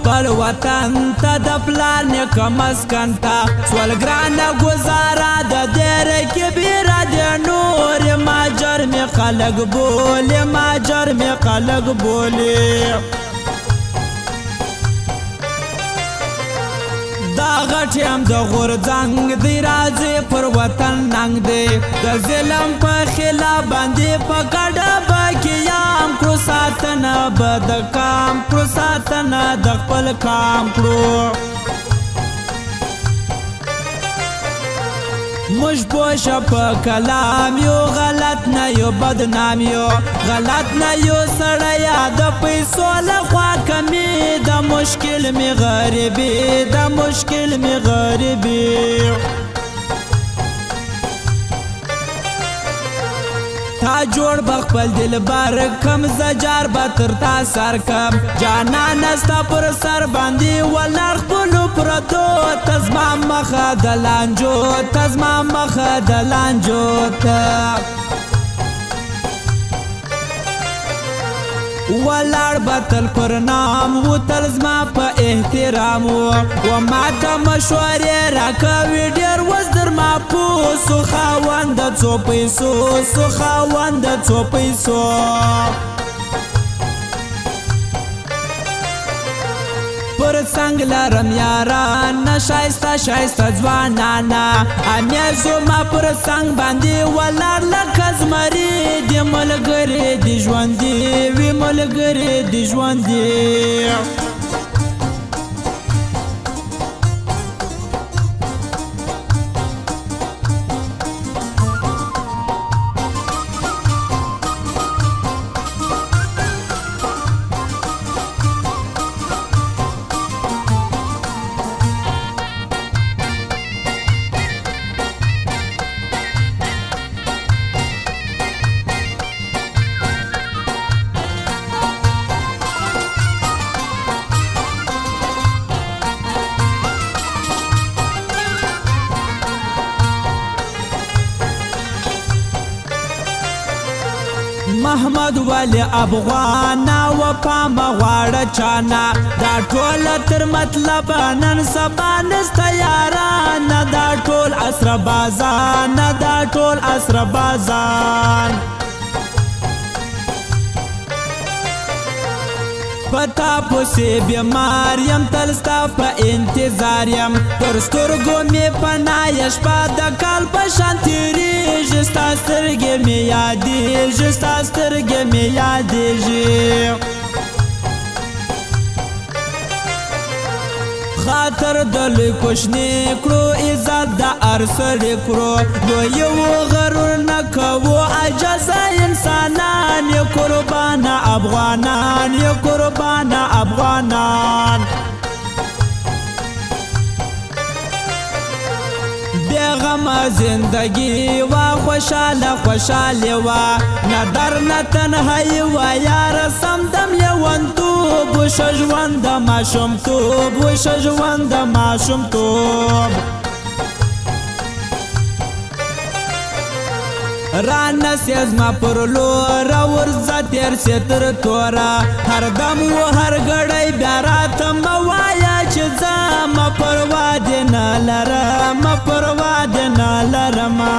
خپل وطن ته د پلار نیکه مسکن ته سول ګرانه ګزاره د دیر کې بیره د نور ماجر می خلق بولي ماجر می خلق بولي دا غټیم د غورځنګ دی راځي پر وطن ننګ دی د ظلم په خلاف باندې په ګډه بکیام کړو ساتنه به د کام کړو ساتنه د خپل کام کړو مش پوشه په کلام یو غلط نه یو بدنام یو غلط نه یو سړیا د پیسو لخوا کمی د مشکل می غریبی د مشکل می غریبی تا جوړ بخپل دل بار کم زجار بتر تا سر کم جانا نستا پر سر باندې ولر خپلو پردو تزما مخه د لانجو تزما مخه د لانجو ته ولار بتل پر نام و تل زما په احترام و ما ته مشورې راکوي ډېر وزدر ما پوسو خاوند د څو پیسو سو خاوند د څو پیسو پر څنګ لرم یاران نه شایسته شایسته ځوانانا امیا زما پر څنګ باندې ولار لکه زمري د ملګري د ژوندي وي ملګري د ژوندي محمد ولی افغانا و پام غواړه چانا دا ټول تر مطلب نن سبا نسته یاران دا ټول اسره بازان دا ټول اسره بازان پتا پوسی بیمار یم تل ستا په انتظار یم تر سترګو مې پناه شپه د کال په شان تېرېږي ستا سترګې مې یادېږي ستا سترګې مې یادېږي خاطر د لوی کوشنی کړو عزت د ارسړې کړو نو یو غرور نه کوو عجزه انسانان یو قربانه افغانان یو قربانه افغانان بیغمه زندگی و خوشاله خوشاله و نه در نه تنهایی و یار سمدم لیونتوب وش ژوند ماشومتوب وش ژوند ماشومتوب رانسی زما پر لور ورځه تېر سي تر توره هر دم و هر ګړی بیا راته مه وایه چې زه مه پروا دې نه لرم مه پروا دې نه لرمه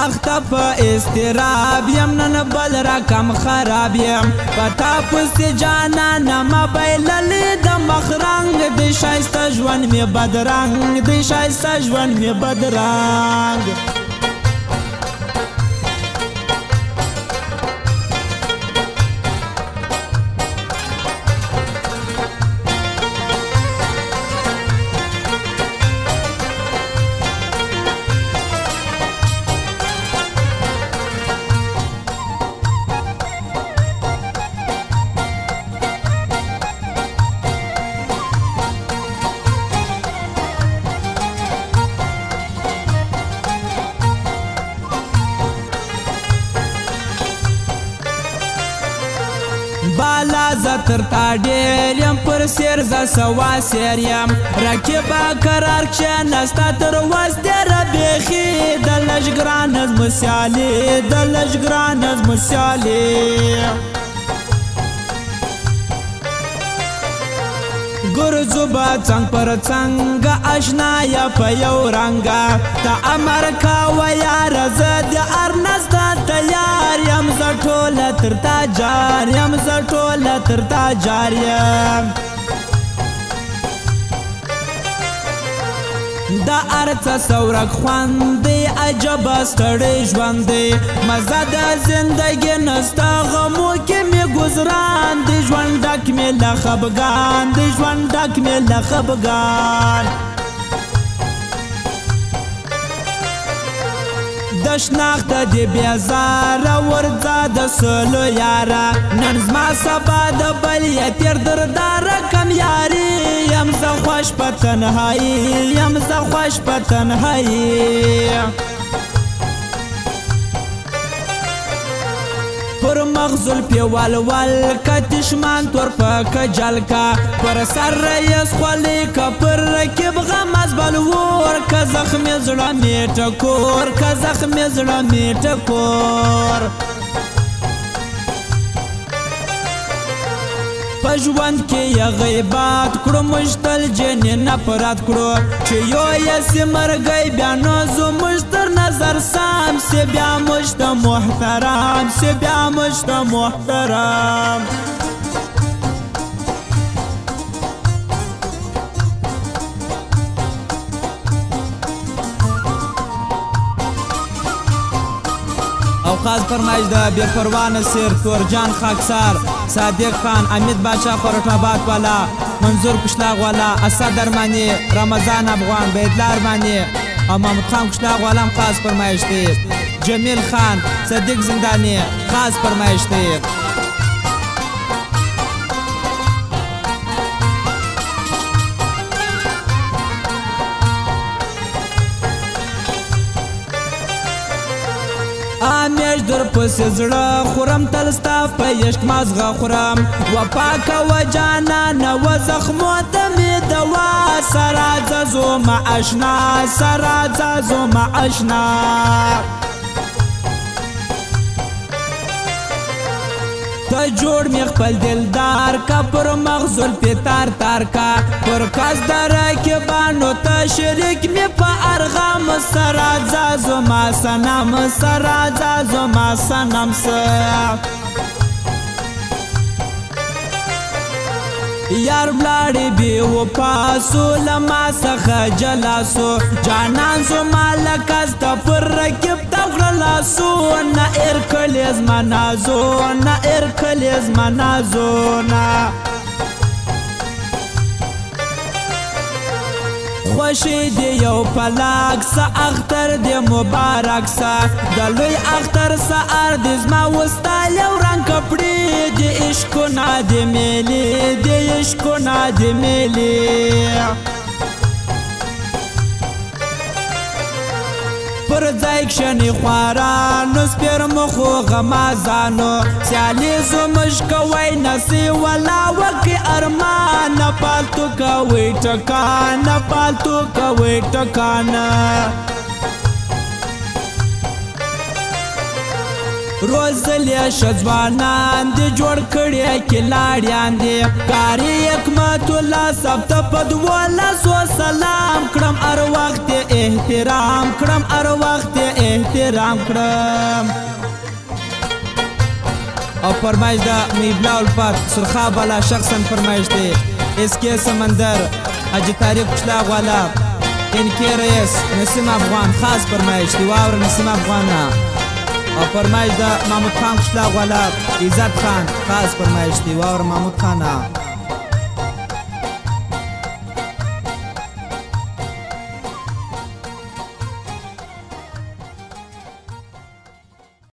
اخته په استراب یم نن بل رقم خراب یم پتا پسې جانانه ما بایللې د مخرنګ د ښایسته ژوند مې بدرنګ د ښایسته ژوند مې بدرنګ تر تا ډېر یم پر سیر زه سوا سیر یم رقیبه قرار کښېنسته تر وسدېره بیخي د لږ ګران زموږ سیالي د لږ ګران زموږ سیالي ګرځو به څنګ پر څنګه اشنا یا په یو رنګه ته امر کوه یاره زه د ارنست تیار یم زه ټوله تر تا جار یم زه ټوله تر تا جار یم دا ارڅه سورک خوند دی عجبه ستړی ژوند دی مزه د زندګي نسته غمو کې مې ګزران دی ژوند ډک مې له خفګان دی ژوند ډک مې له خفګان د شناخت دی بیزاره ورځه د سلو یاره نن زما سبا د بل یې تېر درداره کم یاري یم زه خوش په تنهایي یم زه خوش په تنهایي پر مغزل پی ولول که تشمان تور په کجل کا پر سر رئیس خولی که پر رکب غم از بلور که زخم زړه می ټکور که زخم زړه می ټکور په ژوند کې یې غیبات کړو موږ تل جنې نفرت کړو چې یو یې سي مرګی بیا نو زموږ تر نظر سام سي بیا موږ ته محترم سي بیا موږ ته محترم او خاص فرمایش د بے پروا نصیر تورجان خاکسار صادق خان امید بادشاہ خورټ آباد والا منظور قشلاق والا اسد ارمانی رمضان افغان بیدلا ارمانی او محمود خان قشلاق والا هم خاص فرمایش دی جمیل خان صدیق زندانی خاص فرمایش دی امیش در پس زړه خورم تل ستا په عشق مازغه خورم وفا کوه جانانه و زخمو ته مې دوا سره ځه زومه اشنا سره ځه زومه اشنا ته جوړ می خپل دلدار کا پر مغزل پی تار تار کا پر کاس دره کې بانو ته شریک می په ارغام سره ځه ما سنم سره ځه ما سنم یار بلاړې بې وفاسو له ما څخه جلاسو جانان زما لکه ستا پر رکب ته غړه لاسو نه ایر کړلې زما نازو نه ایر کړلې زما نازو نه خوشی دی یو پلاک سا اختر دی مبارک سا د لوی اختر سا اردز ما وستال یو رنگ کپڑی دی عشقو نا دی میلی دی عشقو نا دی میلی پر ځای کښېنئ خوارانو سپېر مخو غمازانو سیالي زموږ کوئ نسي ولا وکړئ ارمان نه پالتو کوئ ټکان نه پالتو کوئ ټکان روزلې ښه ځوانان دي جوړ کړي کلاړیان دي کاري حکمت الله صاحب ته په 12 سلام کړم هر وخت احترام کړم هر وخت احترام کړم او فرمایش دا میبلا الفات سرخا بالا شخصا فرمایش دی اس کے سمندر حاجی طارق قشلاق والا ان کے رئیس نسیم افغان خاص فرمایش دی واور نسیم افغان او فرمایش دا محمود خان قشلاق والا عزت خان خاص فرمایش دی واور محمود خان